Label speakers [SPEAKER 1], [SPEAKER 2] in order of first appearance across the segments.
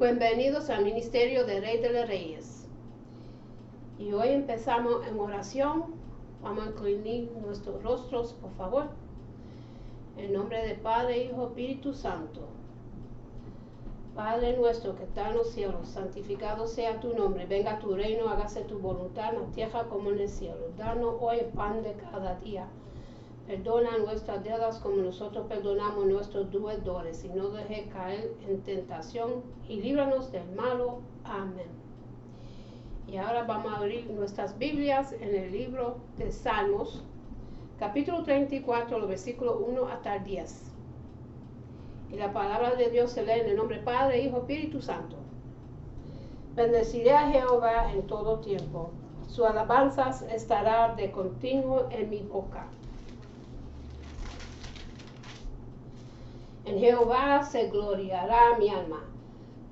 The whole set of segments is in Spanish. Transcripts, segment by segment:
[SPEAKER 1] Bienvenidos al Ministerio de Rey de los Reyes. Y hoy empezamos en oración. Vamos a inclinar nuestros rostros, por favor. En nombre del Padre, Hijo, Espíritu Santo. Padre nuestro que está en los cielos, santificado sea tu nombre. Venga tu reino, hágase tu voluntad en la tierra como en el cielo. Danos hoy el pan de cada día. Perdona nuestras deudas como nosotros perdonamos a nuestros deudores, y no dejes caer en tentación, y líbranos del malo. Amén. Y ahora vamos a abrir nuestras Biblias en el libro de Salmos, capítulo 34, los versículos 1 hasta el 10. Y la palabra de Dios se lee en el nombre del Padre, Hijo, Espíritu Santo. Bendeciré a Jehová en todo tiempo. Su alabanza estará de continuo en mi boca. En Jehová se gloriará mi alma.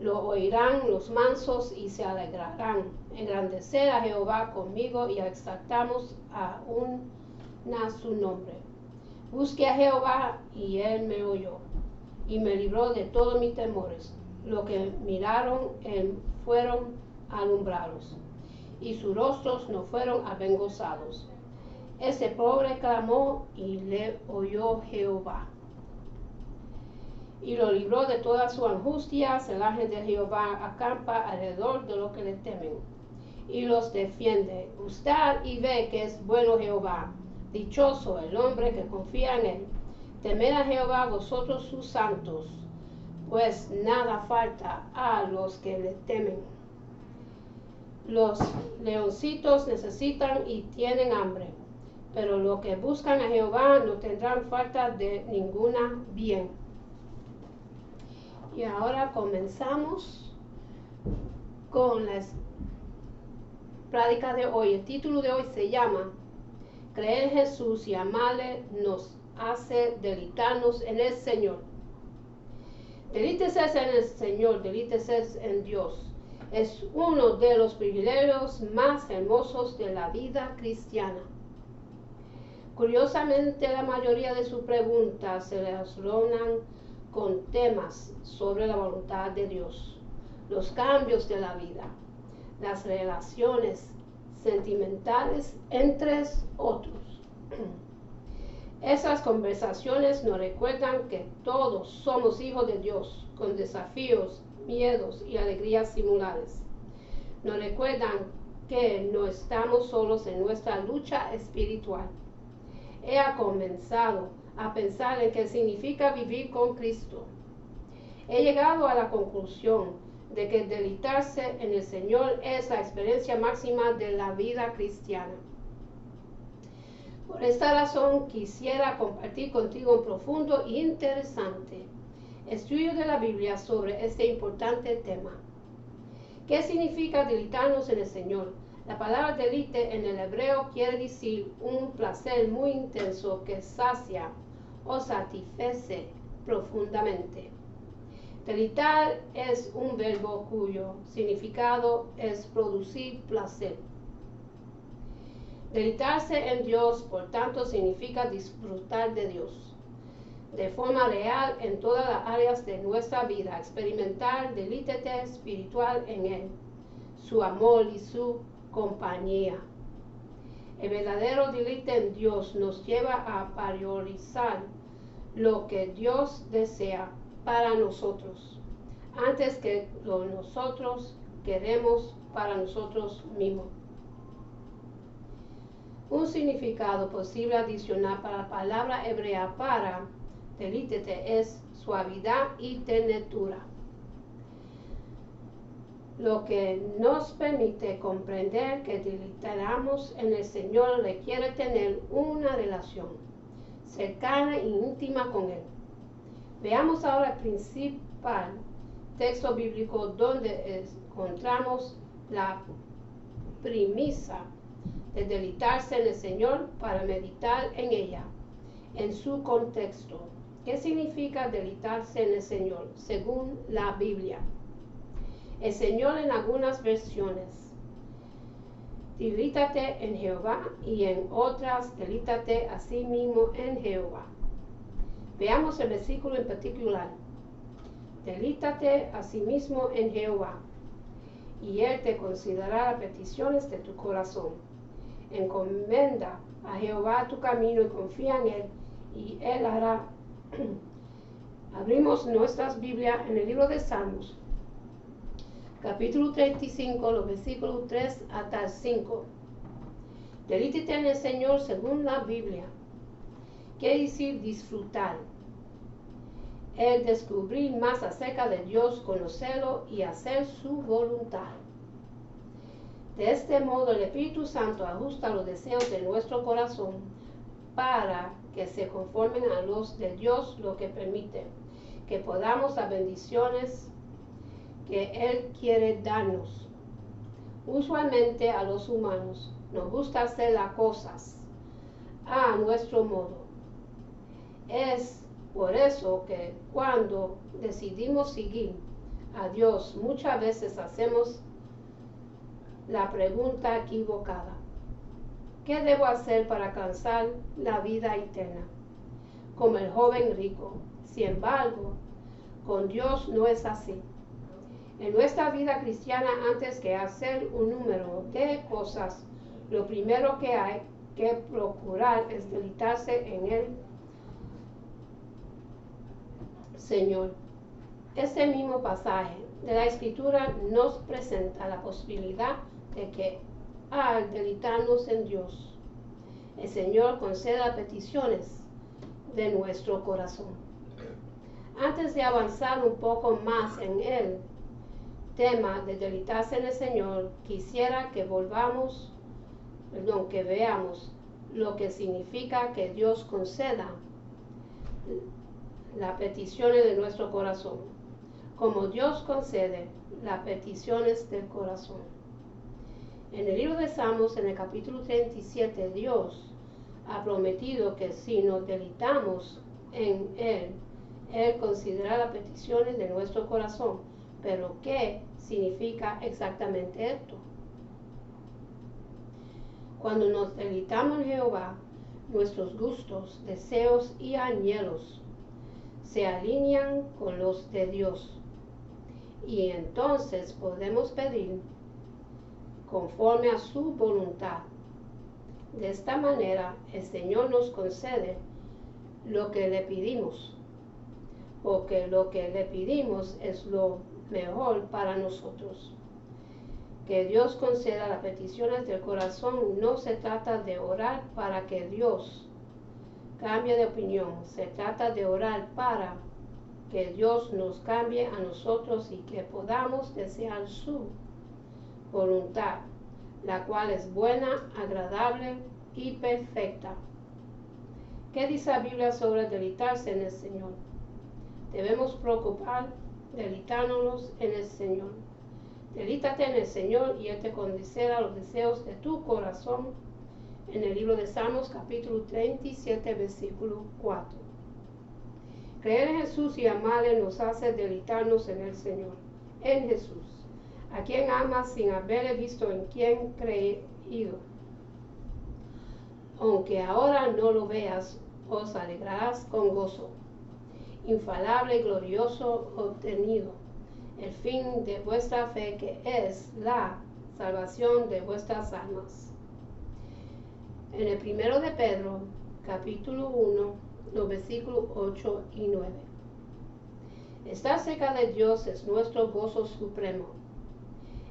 [SPEAKER 1] Lo oirán los mansos y se alegrarán. Engrandecer a Jehová conmigo y exaltamos aún su nombre. Busqué a Jehová y él me oyó y me libró de todos mis temores. Los que miraron fueron alumbrados y sus rostros no fueron avergonzados. Ese pobre clamó y le oyó Jehová y lo libró de todas sus angustias. El ángel de Jehová acampa alrededor de los que le temen y los defiende. Gustad y ve que es bueno Jehová. Dichoso el hombre que confía en él. Temed a Jehová vosotros sus santos, pues nada falta a los que le temen. Los leoncitos necesitan y tienen hambre, pero los que buscan a Jehová no tendrán falta de ninguna bien. Y ahora comenzamos con la práctica de hoy. El título de hoy se llama Creer en Jesús y amarle nos hace deleitarnos en el Señor. Delítese en el Señor, delítese en Dios. Es uno de los privilegios más hermosos de la vida cristiana. Curiosamente, la mayoría de sus preguntas se relacionan con temas sobre la voluntad de Dios, los cambios de la vida, las relaciones sentimentales, entre otros. Esas conversaciones nos recuerdan que todos somos hijos de Dios, con desafíos, miedos y alegrías similares. Nos recuerdan que no estamos solos en nuestra lucha espiritual. He comenzado a pensar en qué significa vivir con Cristo. He llegado a la conclusión de que deleitarse en el Señor es la experiencia máxima de la vida cristiana. Por esta razón quisiera compartir contigo un profundo e interesante estudio de la Biblia sobre este importante tema. ¿Qué significa deleitarnos en el Señor? La palabra deleite en el hebreo quiere decir un placer muy intenso que sacia o satisface profundamente. Deleitar es un verbo cuyo significado es producir placer. Deleitarse en Dios, por tanto, significa disfrutar de Dios de forma real en todas las áreas de nuestra vida, experimentar deleite espiritual en Él, su amor y su compañía. El verdadero deleite en Dios nos lleva a priorizar lo que Dios desea para nosotros, antes que lo que nosotros queremos para nosotros mismos. Un significado posible adicional para la palabra hebrea para deleite es suavidad y ternura, lo que nos permite comprender que deleitarnos en el Señor requiere tener una relación cercana e íntima con Él. Veamos ahora el principal texto bíblico donde encontramos la premisa de deleitarse en el Señor para meditar en ella, en su contexto. ¿Qué significa deleitarse en el Señor según la Biblia? El Señor en algunas versiones, deleítate en Jehová, y en otras, deleítate a sí mismo en Jehová. Veamos el versículo en particular. Delítate asimismo en Jehová, y Él te considerará las peticiones de tu corazón. Encomienda a Jehová tu camino y confía en Él, y Él hará. Abrimos nuestras Biblias en el libro de Salmos, capítulo 35, los versículos 3 hasta el 5. Delítate en el Señor según la Biblia. Quiere decir disfrutar. El descubrir más acerca de Dios, conocerlo y hacer su voluntad. De este modo el Espíritu Santo ajusta los deseos de nuestro corazón para que se conformen a los de Dios, lo que permite que podamos las bendiciones que Él quiere darnos. Usualmente a los humanos nos gusta hacer las cosas a nuestro modo. Es por eso que cuando decidimos seguir a Dios, muchas veces hacemos la pregunta equivocada: ¿qué debo hacer para alcanzar la vida eterna? Como el joven rico. Sin embargo, con Dios no es así. En nuestra vida cristiana, antes que hacer un número de cosas, lo primero que hay que procurar es deleitarse en el Señor. Este mismo pasaje de la Escritura nos presenta la posibilidad de que al deleitarnos en Dios, el Señor conceda peticiones de nuestro corazón. Antes de avanzar un poco más en el tema de deleitarse en el Señor, quisiera que veamos lo que significa que Dios conceda las peticiones de nuestro corazón, como Dios concede las peticiones del corazón. En el libro de Salmos, en el capítulo 37, Dios ha prometido que si nos deleitamos en Él, Él considera las peticiones de nuestro corazón. Pero ¿qué significa exactamente esto? Cuando nos deleitamos en Jehová, nuestros gustos, deseos y anhelos se alinean con los de Dios, y entonces podemos pedir conforme a su voluntad. De esta manera el Señor nos concede lo que le pedimos, porque lo que le pedimos es lo mejor para nosotros. Que Dios conceda las peticiones del corazón no se trata de orar para que Dios cambie de opinión, se trata de orar para que Dios nos cambie a nosotros y que podamos desear su voluntad, la cual es buena, agradable y perfecta. ¿Qué dice la Biblia sobre deleitarse en el Señor? Debemos deleitarnos en el Señor. Delítate en el Señor y Él te concederá los deseos de tu corazón. En el libro de Salmos, capítulo 37, versículo 4. Creer en Jesús y amarle nos hace deleitarnos en el Señor, en Jesús, a quien amas sin haberle visto, en quien creído. Aunque ahora no lo veas, os alegrarás con gozo infalable y glorioso obtenido, el fin de vuestra fe, que es la salvación de vuestras almas. En el primero de Pedro, capítulo 1, los versículos 8 y 9. Estar cerca de Dios es nuestro gozo supremo.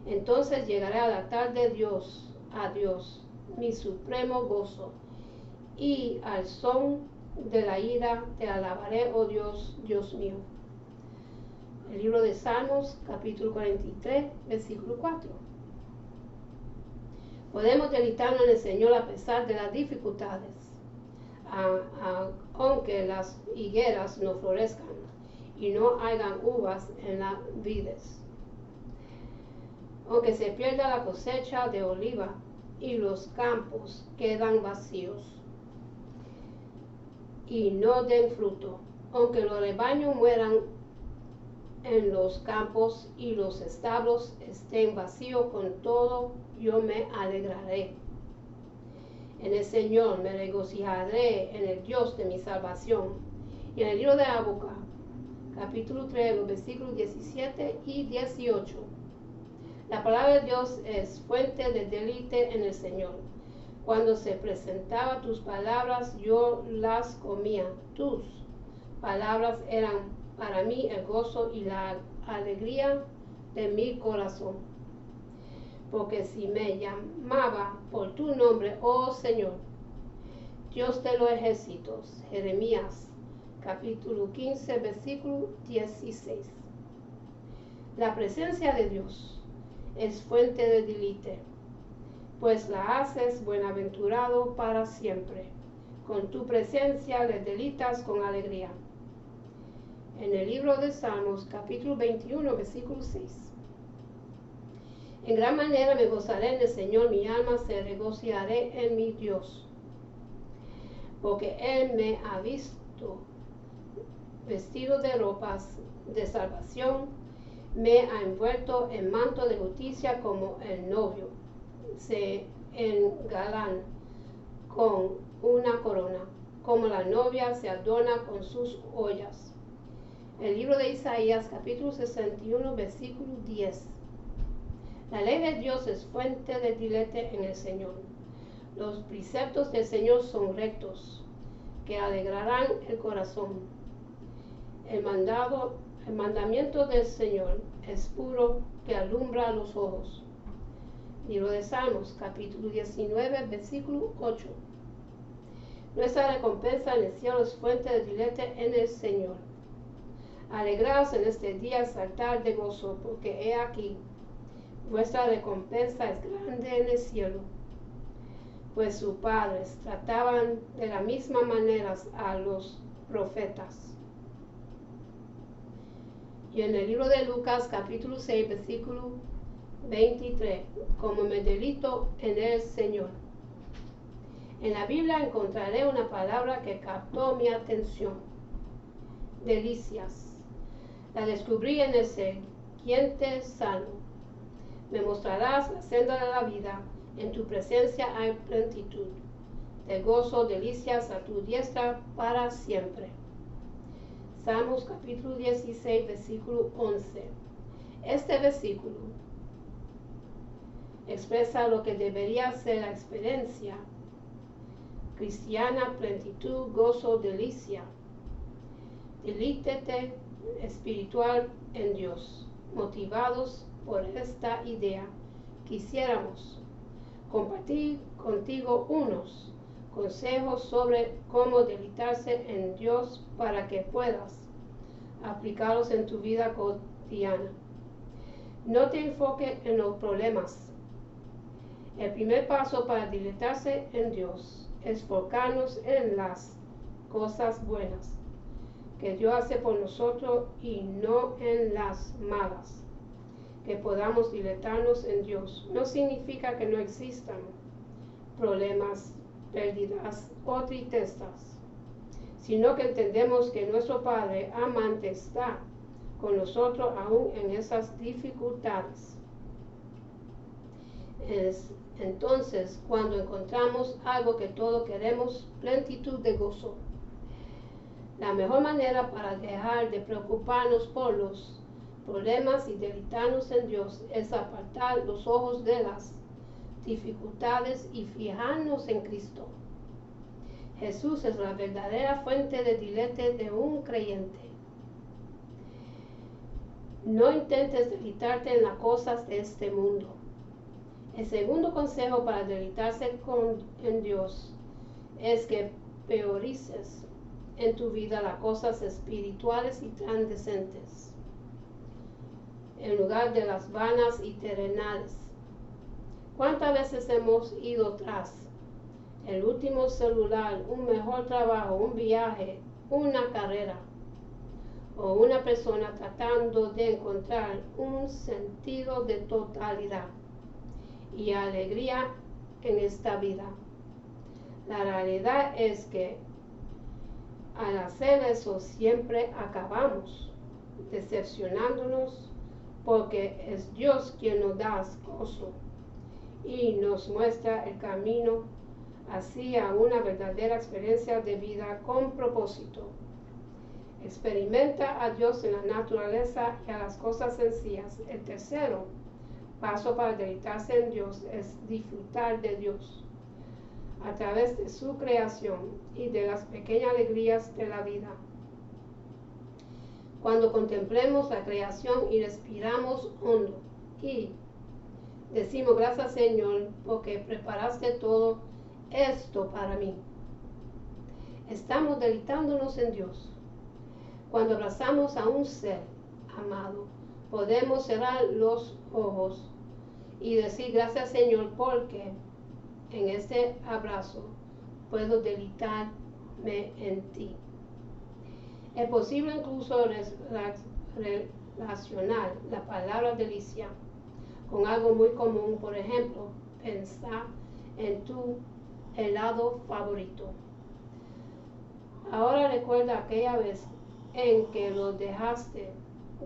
[SPEAKER 1] Entonces llegaré al altar de Dios, a Dios, mi supremo gozo, y al son de la ira te alabaré, oh Dios, Dios mío. El libro de Salmos, capítulo 43, versículo 4. Podemos deleitarnos en el Señor a pesar de las dificultades, aunque las higueras no florezcan y no hayan uvas en las vides, aunque se pierda la cosecha de oliva y los campos quedan vacíos y no den fruto, aunque los rebaños mueran en los campos y los establos estén vacíos, con todo yo me alegraré en el Señor, me regocijaré en el Dios de mi salvación. Y en el libro de Habacuc, capítulo 3, los versículos 17 y 18. La palabra de Dios es fuente de deleite en el Señor. Cuando se presentaban tus palabras, yo las comía. Tus palabras eran para mí el gozo y la alegría de mi corazón. Porque si me llamaba por tu nombre, oh Señor, Dios de los ejércitos. Jeremías, capítulo 15, versículo 16. La presencia de Dios es fuente de deleite, pues la haces buenaventurado para siempre. Con tu presencia le deleitas con alegría. En el libro de Salmos, capítulo 21, versículo 6. En gran manera me gozaré en el Señor, mi alma se regocijaré en mi Dios, porque Él me ha visto vestido de ropas de salvación, me ha envuelto en manto de justicia como el novio se engalana con una corona, como la novia se adorna con sus ollas. El libro de Isaías, capítulo 61, versículo 10. La ley de Dios es fuente de deleite en el Señor. Los preceptos del Señor son rectos, que alegrarán el corazón. El mandamiento del Señor es puro, que alumbra los ojos. Libro de Salmos, capítulo 19, versículo 8. Nuestra recompensa en el cielo es fuente de deleite en el Señor. Alegraos en este día, saltar de gozo, porque he aquí, vuestra recompensa es grande en el cielo. Pues sus padres trataban de la misma manera a los profetas. Y en el libro de Lucas, capítulo 6, versículo 23, como me deleito en el Señor. En la Biblia encontraré una palabra que captó mi atención: delicias. La descubrí en el siguiente salmo: me mostrarás la senda de la vida, en tu presencia hay plenitud de gozo, delicias a tu diestra para siempre. Salmos capítulo 16, versículo 11. Este versículo expresa lo que debería ser la experiencia cristiana: plenitud, gozo, delicia. Deleite espiritual en Dios. Motivados por esta idea, quisiéramos compartir contigo unos consejos sobre cómo deleitarse en Dios para que puedas aplicarlos en tu vida cotidiana. No te enfoques en los problemas. El primer paso para deleitarse en Dios es enfocarnos en las cosas buenas que Dios hace por nosotros y no en las malas. Que podamos deleitarnos en Dios no significa que no existan problemas, pérdidas o tristezas, sino que entendemos que nuestro Padre amante está con nosotros aún en esas dificultades. Es entonces cuando encontramos algo que todos queremos: plenitud de gozo. La mejor manera para dejar de preocuparnos por los problemas y deleitarnos en Dios es apartar los ojos de las dificultades y fijarnos en Cristo. Jesús es la verdadera fuente de deleite de un creyente. No intentes deleitarte en las cosas de este mundo. El segundo consejo para deleitarse en Dios es que priorices en tu vida las cosas espirituales y trascendentes, en lugar de las vanas y terrenales. ¿Cuántas veces hemos ido tras el último celular, un mejor trabajo, un viaje, una carrera, o una persona tratando de encontrar un sentido de totalidad y alegría en esta vida? La realidad es que al hacer eso siempre acabamos decepcionándonos, porque es Dios quien nos da gozo y nos muestra el camino hacia una verdadera experiencia de vida con propósito. Experimenta a Dios en la naturaleza y a las cosas sencillas. El tercero paso para deleitarse en Dios es disfrutar de Dios a través de su creación y de las pequeñas alegrías de la vida. Cuando contemplemos la creación y respiramos hondo y decimos gracias Señor porque preparaste todo esto para mí, estamos deleitándonos en Dios. Cuando abrazamos a un ser amado, podemos cerrar los ojos y decir gracias Señor porque en este abrazo puedo deleitarme en ti. Es posible incluso relacionar la palabra delicia con algo muy común, por ejemplo, pensar en tu helado favorito. Ahora recuerda aquella vez en que lo dejaste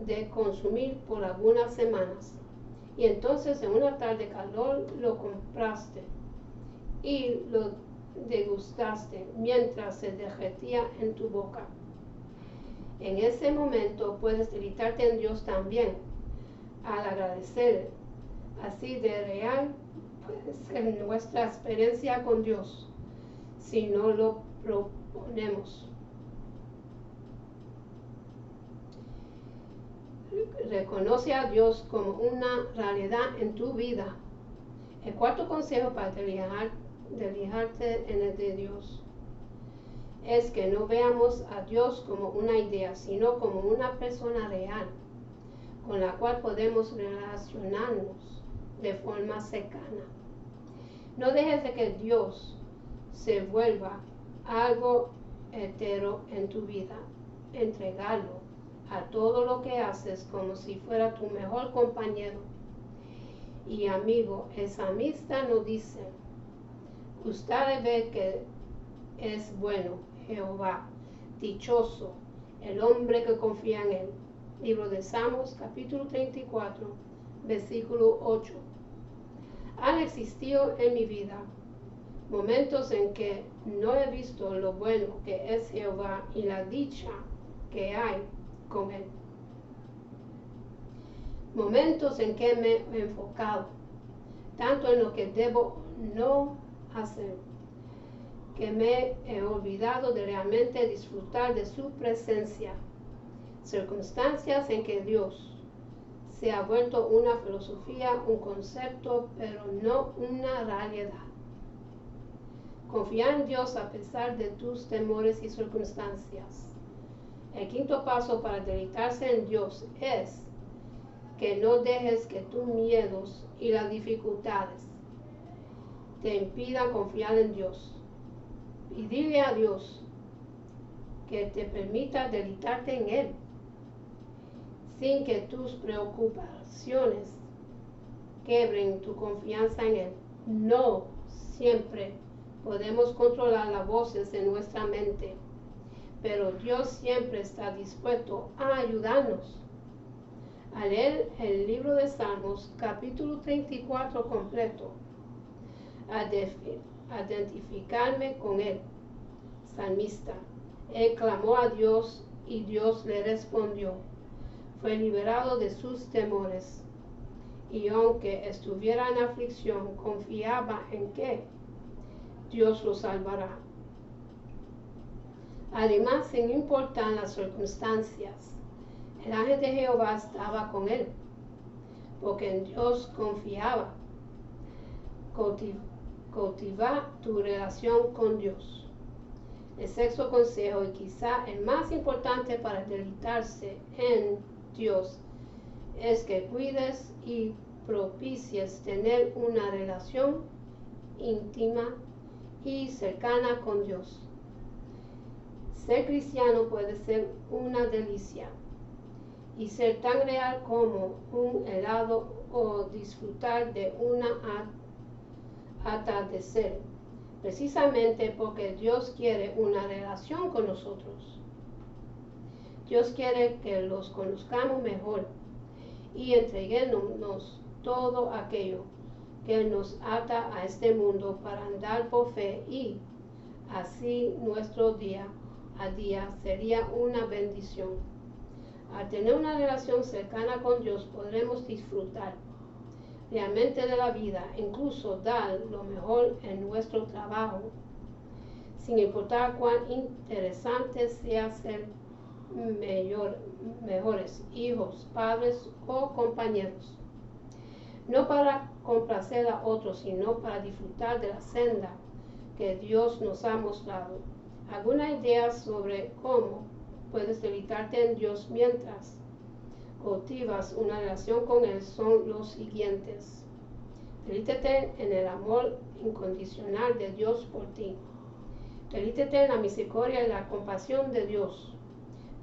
[SPEAKER 1] de consumir por algunas semanas y entonces en una tarde de calor lo compraste y lo degustaste mientras se derretía en tu boca. En ese momento puedes deleitarte en Dios también al agradecer. Así de real puede ser nuestra experiencia con Dios si no lo proponemos. Reconoce a Dios como una realidad en tu vida. El cuarto consejo para deleitarte en el de Dios es que no veamos a Dios como una idea, sino como una persona real, con la cual podemos relacionarnos de forma cercana. No dejes de que Dios se vuelva algo entero en tu vida. Entregarlo a todo lo que haces como si fuera tu mejor compañero y amigo. Esa amistad nos dice, gustaré ver que es bueno Jehová, dichoso el hombre que confía en él. Libro de Salmos, capítulo 34, versículo 8. Han existido en mi vida momentos en que no he visto lo bueno que es Jehová y la dicha que hay con él. Momentos en que me he enfocado tanto en lo que debo no hacer, que me he olvidado de realmente disfrutar de su presencia. Circunstancias en que Dios se ha vuelto una filosofía, un concepto, pero no una realidad. Confía en Dios a pesar de tus temores y circunstancias. El quinto paso para deleitarse en Dios es que no dejes que tus miedos y las dificultades te impidan confiar en Dios. Y dile a Dios que te permita deleitarte en Él, sin que tus preocupaciones quebren tu confianza en Él. No siempre podemos controlar las voces de nuestra mente, pero Dios siempre está dispuesto a ayudarnos. Al leer el libro de Salmos, capítulo 34 completo, identificarme con el salmista. Él clamó a Dios y Dios le respondió. Fue liberado de sus temores y aunque estuviera en aflicción, confiaba en que Dios lo salvará. Además, sin importar las circunstancias, el ángel de Jehová estaba con él, porque en Dios confiaba. Cultiva tu relación con Dios. El sexto consejo, y quizá el más importante para deleitarse en Dios, es que cuides y propicies tener una relación íntima y cercana con Dios. Ser cristiano puede ser una delicia y ser tan real como un helado o disfrutar de una atardecer, precisamente porque Dios quiere una relación con nosotros. Dios quiere que los conozcamos mejor y entreguémonos todo aquello que nos ata a este mundo para andar por fe y así nuestro día al día sería una bendición. Al tener una relación cercana con Dios podremos disfrutar realmente de la vida, incluso dar lo mejor en nuestro trabajo, sin importar cuán interesante sea ser mejores hijos, padres o compañeros. No para complacer a otros, sino para disfrutar de la senda que Dios nos ha mostrado. Algunas ideas sobre cómo puedes deleitarte en Dios mientras cultivas una relación con Él son los siguientes. Deleítate en el amor incondicional de Dios por ti. Deleítate en la misericordia y la compasión de Dios.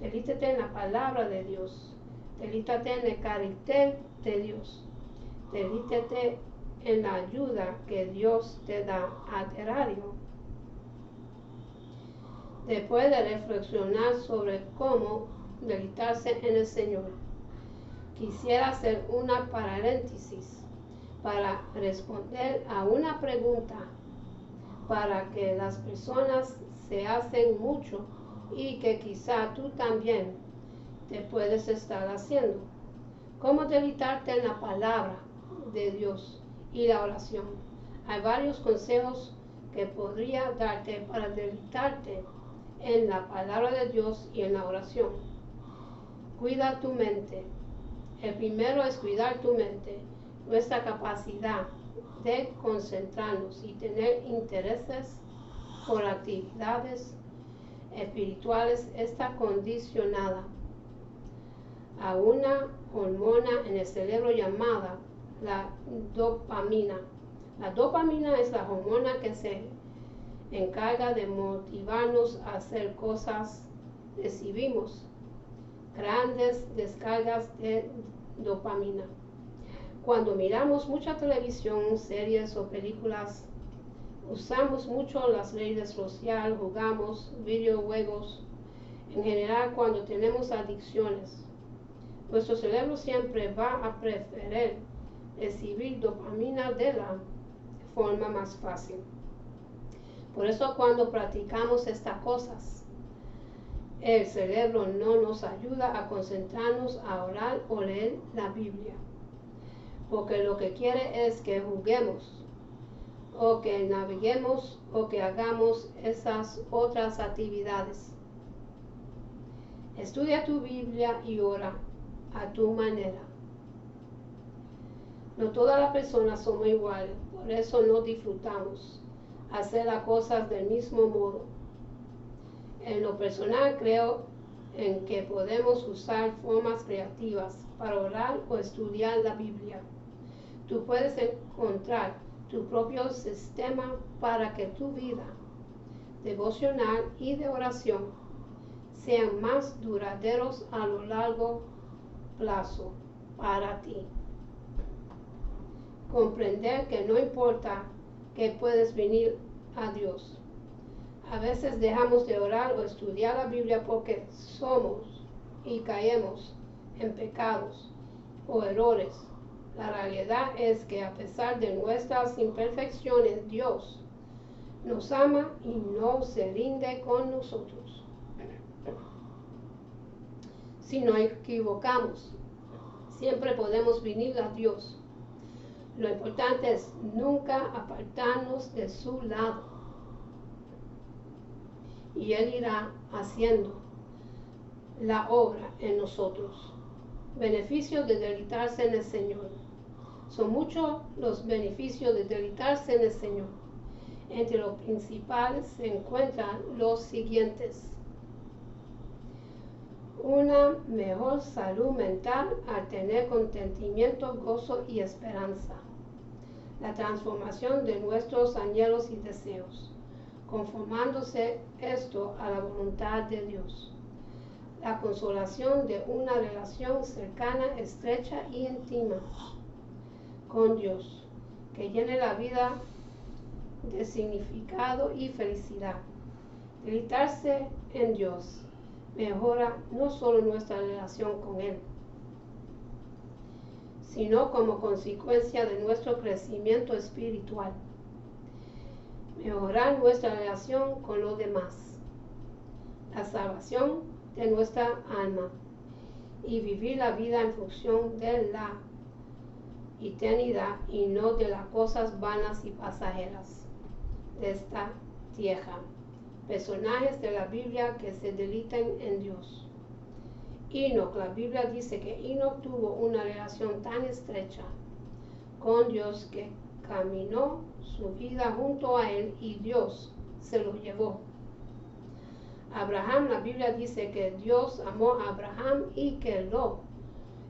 [SPEAKER 1] Deleítate en la palabra de Dios. Deleítate en el carácter de Dios. Deleítate en la ayuda que Dios te da a diario. Después de reflexionar sobre cómo deleitarse en el Señor, quisiera hacer una paréntesis para responder a una pregunta para que las personas se hacen mucho y que quizá tú también te puedes estar haciendo. ¿Cómo deleitarte en la palabra de Dios y la oración? Hay varios consejos que podría darte para deleitarte en la palabra de Dios y en la oración. Cuida tu mente. El primero es cuidar tu mente. Nuestra capacidad de concentrarnos y tener intereses por actividades espirituales está condicionada a una hormona en el cerebro llamada la dopamina. La dopamina es la hormona que se encarga de motivarnos a hacer cosas. Recibimos grandes descargas de dopamina cuando miramos mucha televisión, series o películas. Usamos mucho las redes sociales, jugamos videojuegos. En general, cuando tenemos adicciones, nuestro cerebro siempre va a preferir recibir dopamina de la forma más fácil. Por eso cuando practicamos estas cosas, el cerebro no nos ayuda a concentrarnos, a orar o leer la Biblia, porque lo que quiere es que juguemos o que naveguemos o que hagamos esas otras actividades. Estudia tu Biblia y ora a tu manera. No todas las personas somos iguales, por eso no disfrutamos hacer las cosas del mismo modo. En lo personal creo en que podemos usar formas creativas para orar o estudiar la Biblia. Tú puedes encontrar tu propio sistema para que tu vida devocional y de oración sean más duraderos a lo largo plazo para ti. Comprender que no importa que puedes venir a Dios. A veces dejamos de orar o estudiar la Biblia porque somos y caemos en pecados o errores. La realidad es que a pesar de nuestras imperfecciones, Dios nos ama y no se rinde con nosotros. Si nos equivocamos, siempre podemos venir a Dios. Lo importante es nunca apartarnos de su lado. Y Él irá haciendo la obra en nosotros. Beneficios de deleitarse en el Señor. Son muchos los beneficios de deleitarse en el Señor. Entre los principales se encuentran los siguientes. Una mejor salud mental al tener contentamiento, gozo y esperanza. La transformación de nuestros anhelos y deseos, conformándose esto a la voluntad de Dios. La consolación de una relación cercana, estrecha y íntima con Dios, que llene la vida de significado y felicidad. Deleitarse en Dios mejora no solo nuestra relación con Él, sino como consecuencia de nuestro crecimiento espiritual. Mejorar nuestra relación con los demás. la salvación de nuestra alma y vivir la vida en función de la eternidad y no de las cosas vanas y pasajeras de esta tierra. Personajes de la Biblia que se deleitan en Dios. Enoch, la Biblia dice que Enoch tuvo una relación tan estrecha con Dios que caminó su vida junto a él y Dios se lo llevó. Abraham, la Biblia dice que Dios amó a Abraham y que lo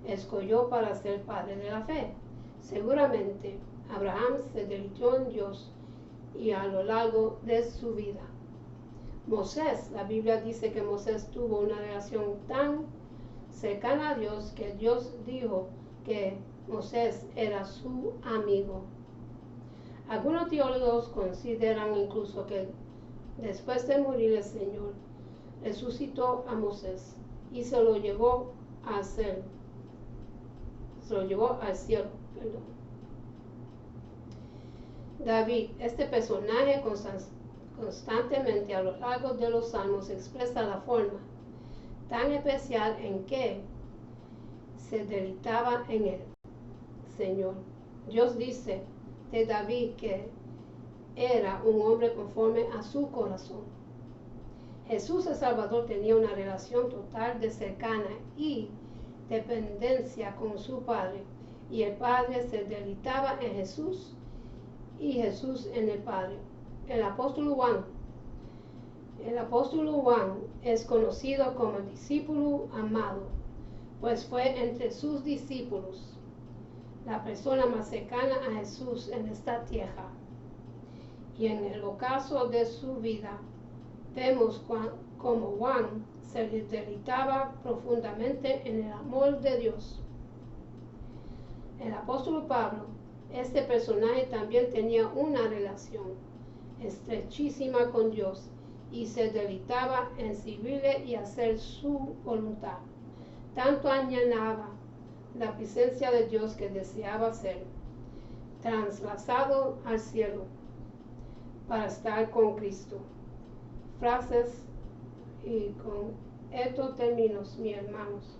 [SPEAKER 1] escogió para ser padre de la fe. Seguramente Abraham se deleitó en Dios y a lo largo de su vida. Moisés, la Biblia dice que Moisés tuvo una relación tan cercana a Dios que Dios dijo que Moisés era su amigo. Algunos teólogos consideran incluso que después de morir el Señor resucitó a Moisés y se lo llevó al cielo. David, este personaje constantemente a lo largo de los salmos expresa la forma tan especial en que se deleitaba en el Señor. Dios dice de David que era un hombre conforme a su corazón. Jesús el Salvador tenía una relación total de cercana y dependencia con su Padre, y el Padre se deleitaba en Jesús y Jesús en el Padre. El apóstol Juan es conocido como el discípulo amado, pues fue entre sus discípulos la persona más cercana a Jesús en esta tierra. Y en el ocaso de su vida, vemos como Juan se deleitaba profundamente en el amor de Dios. El apóstol Pablo, este personaje también tenía una relación estrechísima con Dios y se deleitaba en servirle y hacer su voluntad. Tanto añoraba la presencia de Dios que deseaba ser trasladado al cielo para estar con Cristo. Frases y con estos términos, mis hermanos.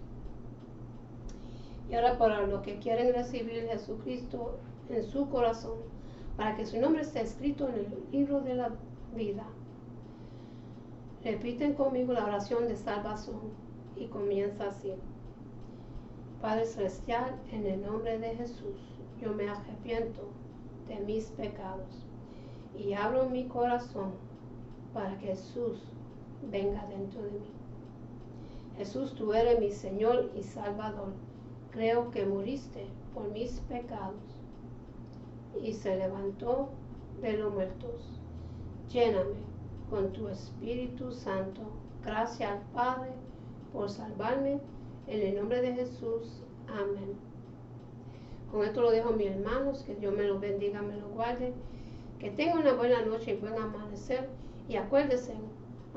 [SPEAKER 1] Y ahora para los que quieren recibir a Jesucristo en su corazón, para que su nombre esté escrito en el libro de la vida, repiten conmigo la oración de salvación y comienza así. Padre Celestial, en el nombre de Jesús, yo me arrepiento de mis pecados y abro mi corazón para que Jesús venga dentro de mí. Jesús, tú eres mi Señor y Salvador. Creo que moriste por mis pecados y se levantó de los muertos. Lléname con tu Espíritu Santo. Gracias al Padre por salvarme. En el nombre de Jesús. Amén. Con esto lo dejo a mis hermanos. Que Dios me los bendiga, me los guarde. Que tengan una buena noche y buen amanecer. Y acuérdense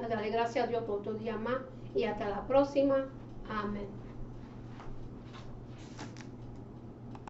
[SPEAKER 1] a darle gracias a Dios por otro día más. Y hasta la próxima. Amén.